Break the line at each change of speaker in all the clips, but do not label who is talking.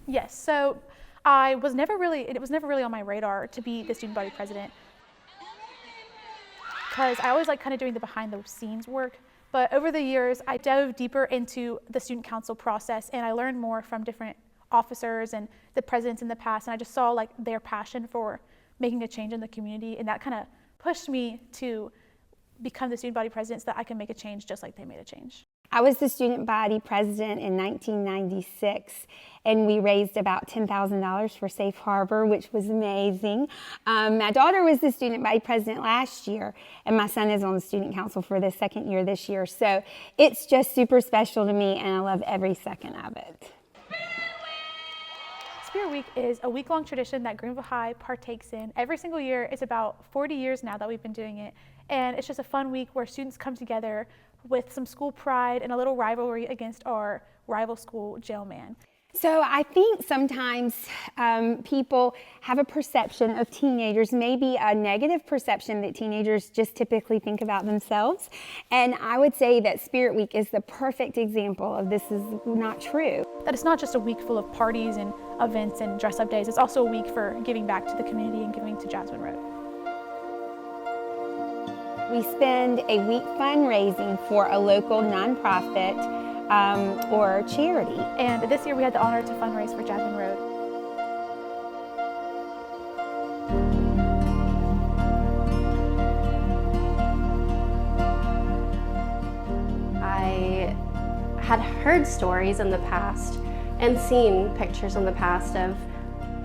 Yes, so it was never really on my radar to be the student body president because I always like kind of doing the behind the scenes work. But over the years, I dove deeper into the student council process and I learned more from different officers and the presidents in the past. And I just saw like their passion for making a change in the community. And that kind of pushed me to become the student body president so that I can make a change just like they made a change.
I was the student body president in 1996, and we raised about $10,000 for Safe Harbor, which was amazing. My daughter was the student body president last year, and my son is on the student council for the second year this year. So it's just super special to me, and I love every second of it.
Spirit Week is a week-long tradition that Greenville High partakes in. Every single year. It's about 40 years now that we've been doing it. And it's just a fun week where students come together with some school pride and a little rivalry against our rival school, Jailman.
So I think sometimes people have a perception of teenagers, maybe a negative perception that teenagers just typically think about themselves. And I would say that Spirit Week is the perfect example of this is not true.
That it's not just a week full of parties and events and dress-up days. It's also a week for giving back to the community and giving to Jasmine Road.
We spend a week fundraising for a local nonprofit or charity.
And this year we had the honor to fundraise for Jasmine Road.
I had heard stories in the past and seen pictures in the past of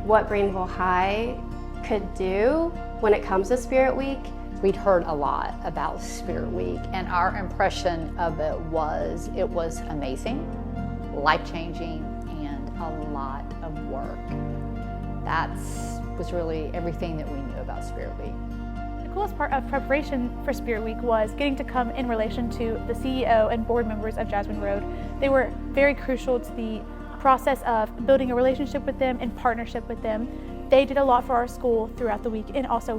what Greenville High could do when it comes to Spirit Week.
We'd heard a lot about Spirit Week, and our impression of it was amazing, life-changing, and a lot of work. That was really everything that we knew about Spirit Week.
The coolest part of preparation for Spirit Week was getting to come in relation to the CEO and board members of Jasmine Road. They were very crucial to the process of building a relationship with them and partnership with them. They did a lot for our school throughout the week, and also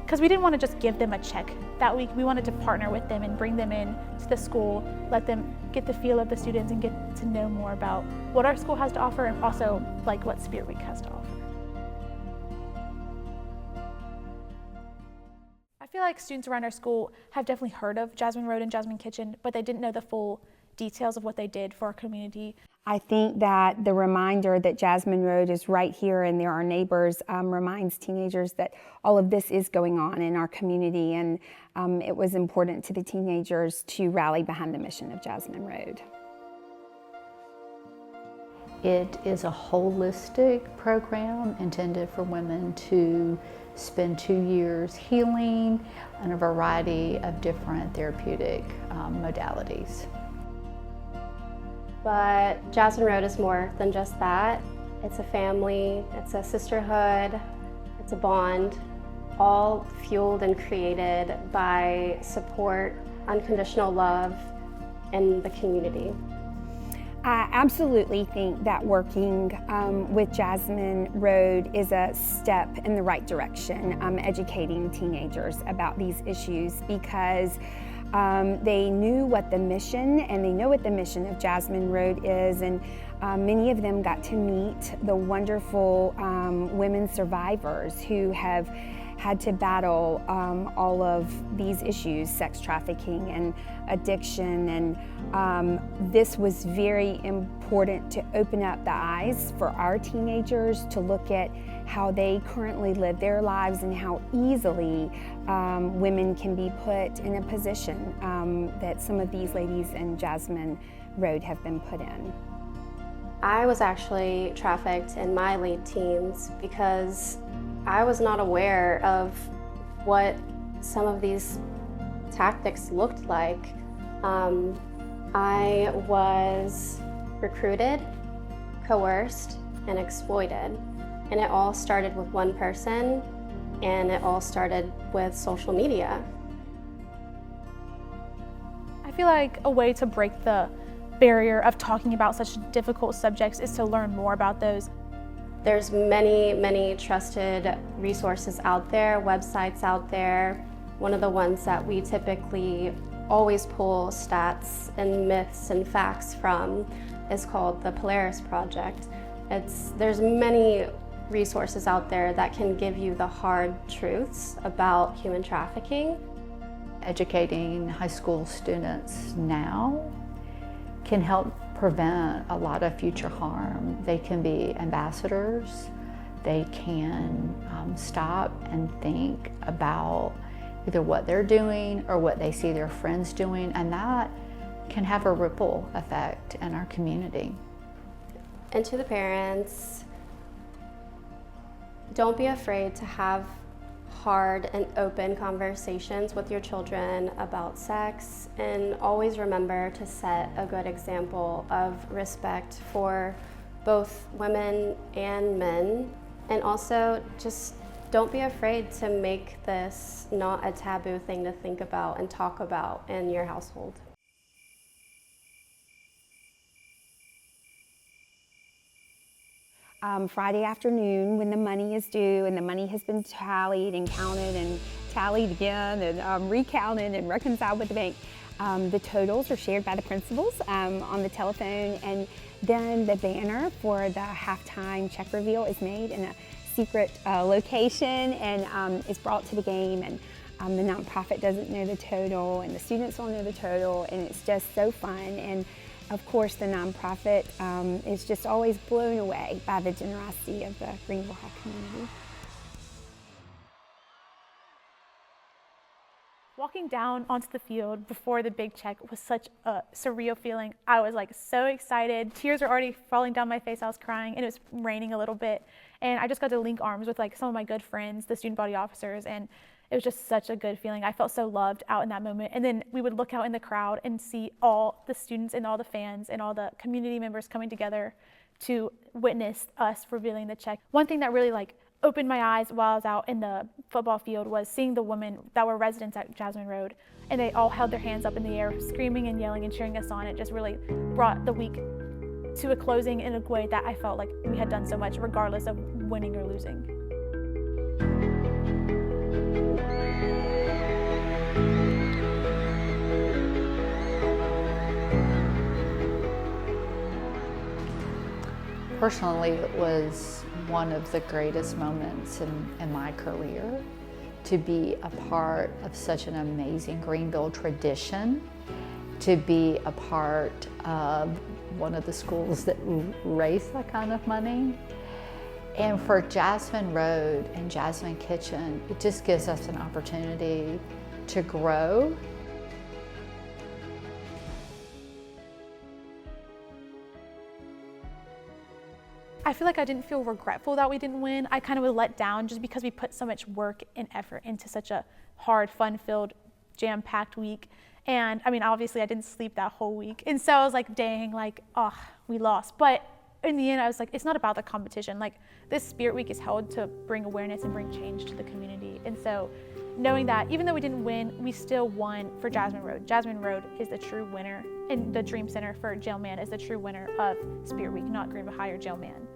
because we didn't want to just give them a check that week, we wanted to partner with them and bring them in to the school, let them get the feel of the students and get to know more about what our school has to offer and also like what Spirit Week has to offer. I feel like students around our school have definitely heard of Jasmine Road and Jasmine Kitchen, but they didn't know the full details of what they did for our community.
I think that the reminder that Jasmine Road is right here and they're our neighbors reminds teenagers that all of this is going on in our community, and it was important to the teenagers to rally behind the mission of Jasmine Road.
It is a holistic program intended for women to spend 2 years healing in a variety of different therapeutic modalities.
But Jasmine Road is more than just that. It's a family, it's a sisterhood, it's a bond, all fueled and created by support, unconditional love, and the community.
I absolutely think that working with Jasmine Road is a step in the right direction, educating teenagers about these issues, because they knew what the mission, and they know what the mission of Jasmine Road is, and many of them got to meet the wonderful women survivors who have had to battle all of these issues, sex trafficking and addiction, and this was very important to open up the eyes for our teenagers to look at how they currently live their lives and how easily women can be put in a position that some of these ladies in Jasmine Road have been put in.
I was actually trafficked in my late teens because I was not aware of what some of these tactics looked like. I was recruited, coerced, and exploited. And it all started with one person, and it all started with social media.
I feel like a way to break the barrier of talking about such difficult subjects is to learn more about those.
There's many trusted resources out there, websites out there. One of the ones that we typically always pull stats and myths and facts from is called the Polaris Project. There's many resources out there that can give you the hard truths about human trafficking.
Educating high school students now can help prevent a lot of future harm. They can be ambassadors. They can stop and think about either what they're doing or what they see their friends doing, and that can have a ripple effect in our community.
And to the parents, don't be afraid to have hard and open conversations with your children about sex, and always remember to set a good example of respect for both women and men. And also, just don't be afraid to make this not a taboo thing to think about and talk about in your household.
Friday afternoon, when the money is due and the money has been tallied and counted and tallied again and recounted and reconciled with the bank, the totals are shared by the principals on the telephone, and then the banner for the halftime check reveal is made in a secret location and is brought to the game, and the nonprofit doesn't know the total and the students don't know the total, and it's just so fun. And of course, the nonprofit is just always blown away by the generosity of the Greenville Hall community.
Walking down onto the field before the big check was such a surreal feeling. I was like so excited. Tears were already falling down my face. I was crying, and it was raining a little bit. And I just got to link arms with like some of my good friends, the student body officers, and it was just such a good feeling. I felt so loved out in that moment. And then we would look out in the crowd and see all the students and all the fans and all the community members coming together to witness us revealing the check. One thing that really like opened my eyes while I was out in the football field was seeing the women that were residents at Jasmine Road, and they all held their hands up in the air, screaming and yelling and cheering us on. It just really brought the week to a closing in a way that I felt like we had done so much, regardless of winning or losing.
Personally, it was one of the greatest moments in my career to be a part of such an amazing Greenville tradition, to be a part of one of the schools that raise that kind of money. And for Jasmine Road and Jasmine Kitchen, it just gives us an opportunity to grow.
I feel like I didn't feel regretful that we didn't win. I kind of was let down just because we put so much work and effort into such a hard, fun-filled, jam-packed week. And I mean, obviously I didn't sleep that whole week. And so I was like, dang, like, oh, we lost. But in the end, I was like, it's not about the competition. Like, this Spirit Week is held to bring awareness and bring change to the community. And so knowing that even though we didn't win, we still won for Jasmine Road. Jasmine Road is the true winner, and the Dream Center for Jailman is the true winner of Spirit Week, not Greenville High or Jailman.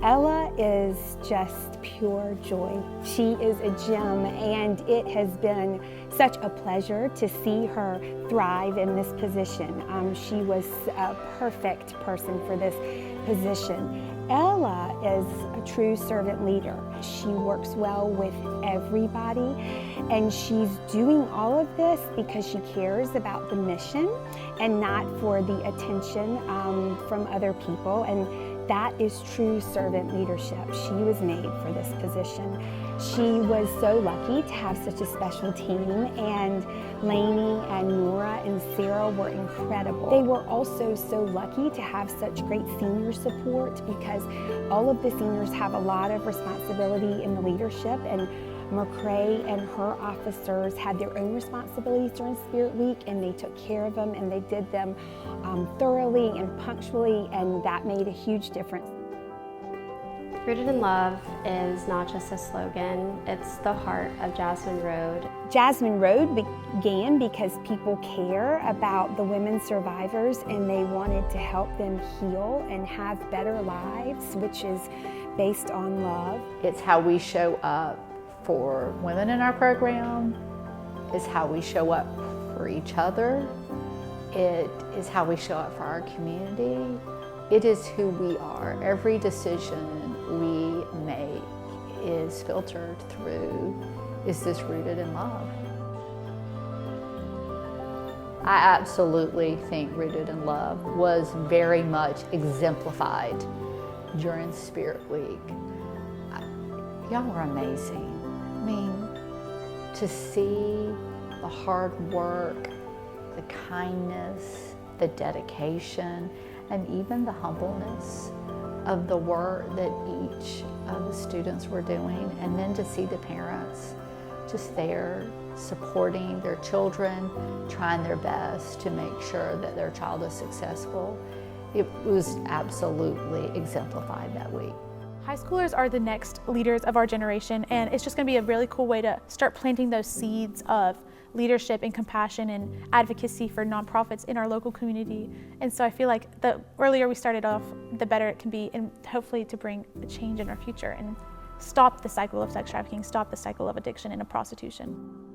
Ella is just pure joy. She is a gem, and it has been such a pleasure to see her thrive in this position. She was a perfect person for this position. Ella is a true servant leader. She works well with everybody, and she's doing all of this because she cares about the mission and not for the attention from other people. And that is true servant leadership. She was made for this position. She was so lucky to have such a special team, and Lainey and Nora and Sarah were incredible. They were also so lucky to have such great senior support, because all of the seniors have a lot of responsibility in the leadership, and McCrae and her officers had their own responsibilities during Spirit Week, and they took care of them, and they did them thoroughly and punctually, and that made a huge difference.
Rooted in Love is not just a slogan, it's the heart of Jasmine Road.
Jasmine Road began because people care about the women survivors and they wanted to help them heal and have better lives, which is based on love.
It's how we show up for women in our program. It's how we show up for each other. It is how we show up for our community. It is who we are. Every decision we make is filtered through, is this rooted in love? I absolutely think Rooted in Love was very much exemplified during Spirit Week. Y'all were amazing. I mean, to see the hard work, the kindness, the dedication, and even the humbleness of the work that each of the students were doing, and then to see the parents just there supporting their children, trying their best to make sure that their child is successful. It was absolutely exemplified that week.
High schoolers are the next leaders of our generation, and it's just going to be a really cool way to start planting those seeds of leadership and compassion and advocacy for nonprofits in our local community. And so I feel like the earlier we started off, the better it can be, and hopefully to bring a change in our future and stop the cycle of sex trafficking, stop the cycle of addiction and of prostitution.